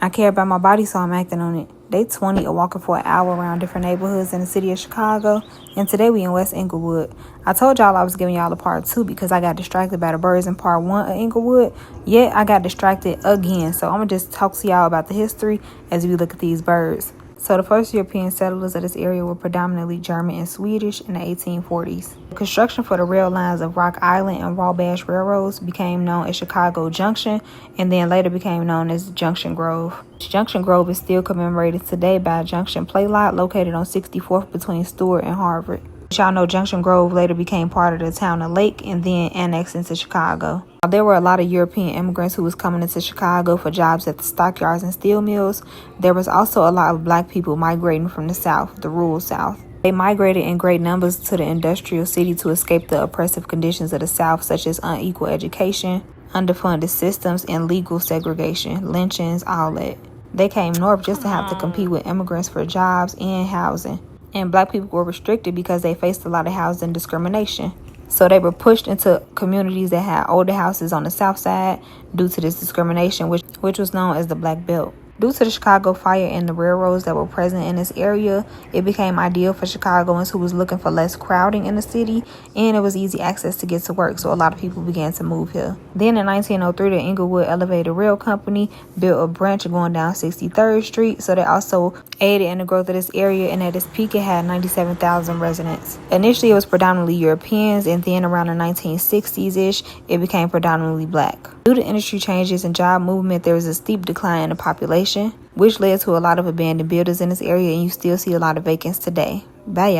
I care about my body, so I'm acting on it. Day 20 of walking for an hour around different neighborhoods in the city of Chicago, and today we in West Inglewood. I told y'all I was giving y'all a part 2 because I got distracted by the birds in part 1 of Inglewood, yet I got distracted again, so I'm going to just talk to y'all about the history as we look at these birds. So the first European settlers of this area were predominantly German and Swedish in the 1840s. Construction for the rail lines of Rock Island and Wabash Railroads became known as Chicago Junction and then later became known as Junction Grove. Junction Grove is still commemorated today by a Junction play lot located on 64th between Stewart and Harvard. Y'all know Junction Grove later became part of the town of Lake and then annexed into Chicago. There were a lot of European immigrants who was coming into Chicago for jobs at the stockyards and steel mills. There was also a lot of black people migrating from the South, the rural South. They migrated in great numbers to the industrial city to escape the oppressive conditions of the South, such as unequal education, underfunded systems, and legal segregation, lynchings, all that. They came north just to have to compete with immigrants for jobs and housing. And black people were restricted because they faced a lot of housing discrimination. So they were pushed into communities that had older houses on the south side due to this discrimination, which was known as the Black Belt. Due to the Chicago fire and the railroads that were present in this area, it became ideal for Chicagoans who was looking for less crowding in the city, and it was easy access to get to work, so a lot of people began to move here. Then in 1903, the Inglewood Elevated Rail Company built a branch going down 63rd Street, so that also aided in the growth of this area, and at its peak it had 97,000 residents. Initially it was predominantly Europeans, and then around the 1960s-ish, it became predominantly black. Due to industry changes and job movement, there was a steep decline in the population, which led to a lot of abandoned buildings in this area, and you still see a lot of vacants today. Bye, y'all.